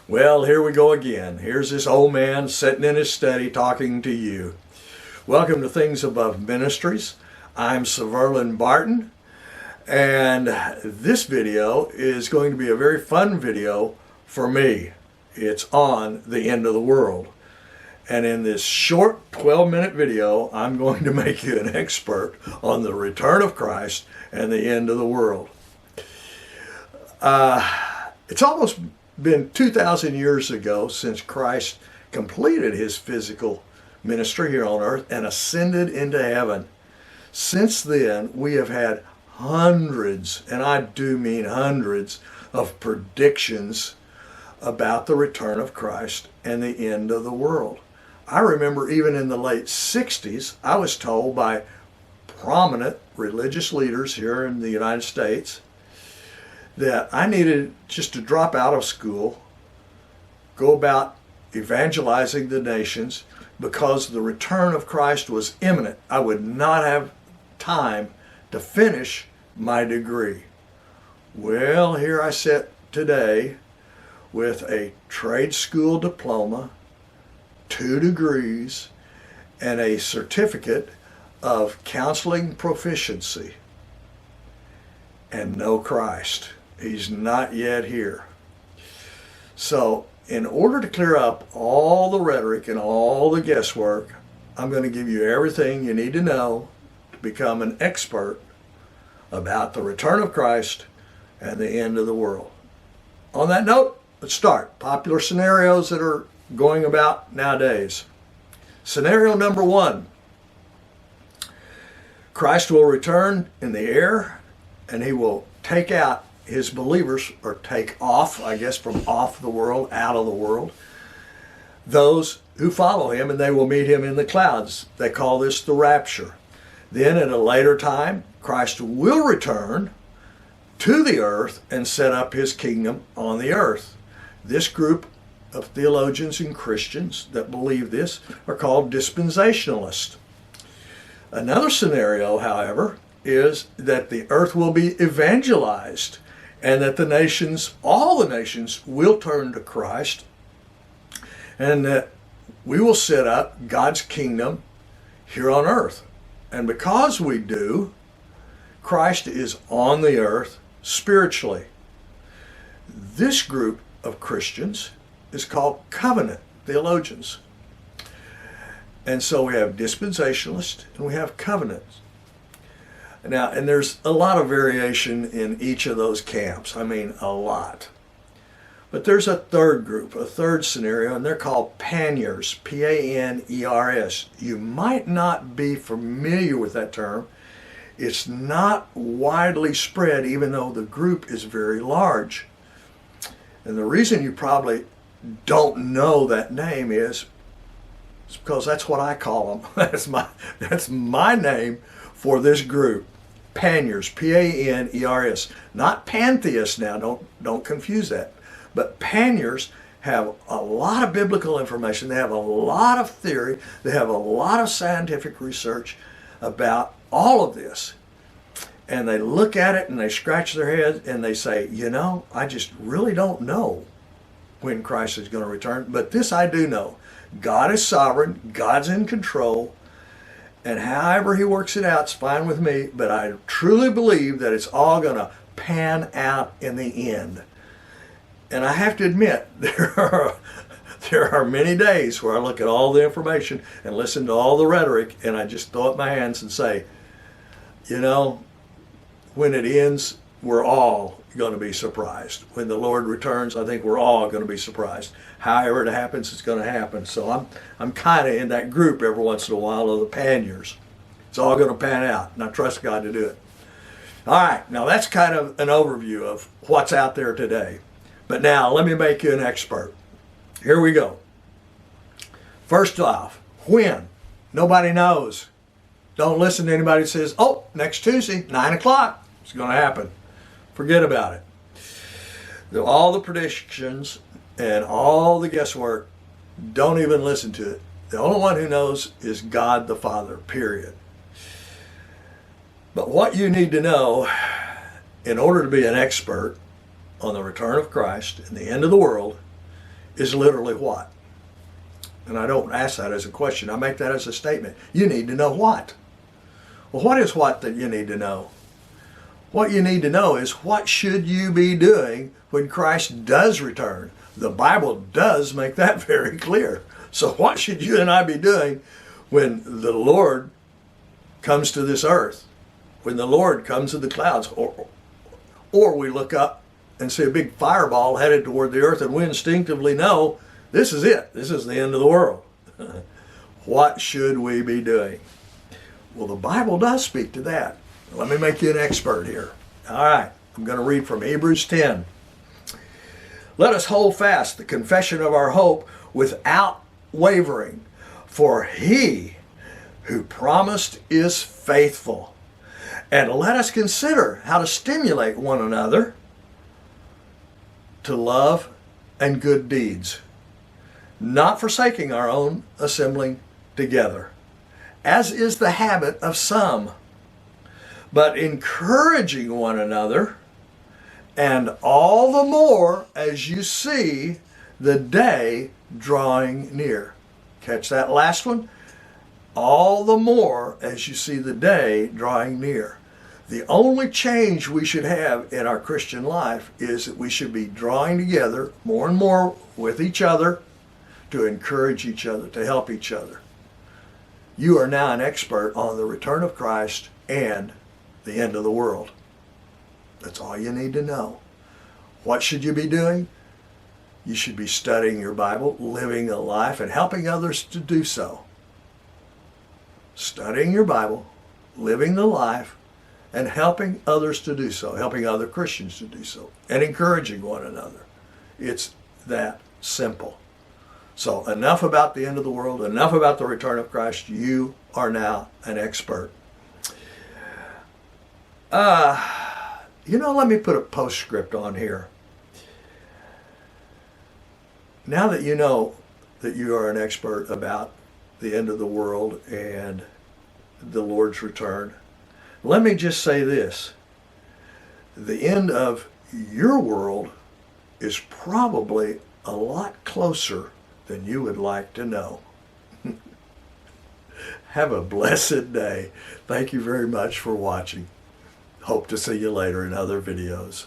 Well, here we go again. Here's this old man sitting in his study talking to you. Welcome to Things Above Ministries. I'm Severlin Barton, and this video is going to be a very fun video for me. It's on the end of the world. And in this short 12-minute video, I'm going to make you an expert on the return of Christ and the end of the world. It's almost been 2,000 years ago since Christ completed his physical ministry here on earth and ascended into heaven. Since then, we have had hundreds, and I do mean hundreds, of predictions about the return of Christ and the end of the world. I remember even in the late 60s, I was told by prominent religious leaders here in the United States that I needed just to drop out of school, go about evangelizing the nations, because the return of Christ was imminent. I would not have time to finish my degree. Well, here I sit today with a trade school diploma, 2 degrees, and a certificate of counseling proficiency, and no Christ. He's not yet here. So in order to clear up all the rhetoric and all the guesswork, I'm going to give you everything you need to know to become an expert about the return of Christ and the end of the world. On that note, let's start. Popular scenarios that are going about nowadays. Scenario number 1. Christ will return in the air, and he will take out his believers, or take off, I guess, from off the world, out of the world, those who follow him, and they will meet him in the clouds. They call this the rapture. Then at a later time, Christ will return to the earth and set up his kingdom on the earth. This group of theologians and Christians that believe this are called dispensationalists. Another scenario, however, is that the earth will be evangelized, and that the nations, all the nations, will turn to Christ, and that we will set up God's kingdom here on earth. And because we do, Christ is on the earth spiritually. This group of Christians is called covenant theologians. And so we have dispensationalists and we have covenants. Now, and there's a lot of variation in each of those camps. I mean, a lot. But there's a third group, a third scenario, and they're called Paniers, P-A-N-E-R-S. You might not be familiar with that term. It's not widely spread, even though the group is very large. And the reason you probably don't know that name is because that's what I call them. That's my name for this group. Paniers, P-A-N-E-R-S. Not pantheists now, don't confuse that. But Paniers have a lot of biblical information. They have a lot of theory. They have a lot of scientific research about all of this. And they look at it and they scratch their heads and they say, I just really don't know when Christ is going to return. But this I do know. God is sovereign. God's in control. And however he works it out, it's fine with me. But I truly believe that it's all going to pan out in the end. And I have to admit, there are many days where I look at all the information and listen to all the rhetoric, and I just throw up my hands and say, when it ends, we're all going to be surprised. When the Lord returns, I think we're all going to be surprised. However it happens, it's going to happen. So I'm kind of in that group every once in a while of the Paniers. It's all going to pan out, and I trust God to do it. All right, now that's kind of an overview of what's out there today. But now let me make you an expert. Here we go. First off, when? Nobody knows. Don't listen to anybody who says, next Tuesday, 9 o'clock, it's going to happen. Forget about it. All the predictions and all the guesswork, don't even listen to it. The only one who knows is God the Father, period. But what you need to know in order to be an expert on the return of Christ and the end of the world is literally what? And I don't ask that as a question. I make that as a statement. You need to know what? Well, what is what that you need to know? What you need to know is what should you be doing when Christ does return? The Bible does make that very clear. So what should you and I be doing when the Lord comes to this earth? When the Lord comes to the clouds? Or we look up and see a big fireball headed toward the earth and we instinctively know this is it. This is the end of the world. What should we be doing? Well, the Bible does speak to that. Let me make you an expert here. All right, I'm going to read from Hebrews 10. Let us hold fast the confession of our hope without wavering, for he who promised is faithful. And let us consider how to stimulate one another to love and good deeds, not forsaking our own assembling together, as is the habit of some, but encouraging one another, and all the more as you see the day drawing near. Catch that last one? All the more as you see the day drawing near. The only change we should have in our Christian life is that we should be drawing together more and more with each other to encourage each other, to help each other. You are now an expert on the return of Christ and the end of the world. That's all you need to know. What should you be doing? You should be studying your Bible, living a life, and helping others to do so. Studying your Bible, living the life, and helping others to do so, helping other Christians to do so, and encouraging one another. It's that simple. So enough about the end of the world, enough about the return of Christ. You are now an expert. Let me put a postscript on here. Now that you know that you are an expert about the end of the world and the Lord's return, let me just say this. The end of your world is probably a lot closer than you would like to know. Have a blessed day. Thank you very much for watching. Hope to see you later in other videos.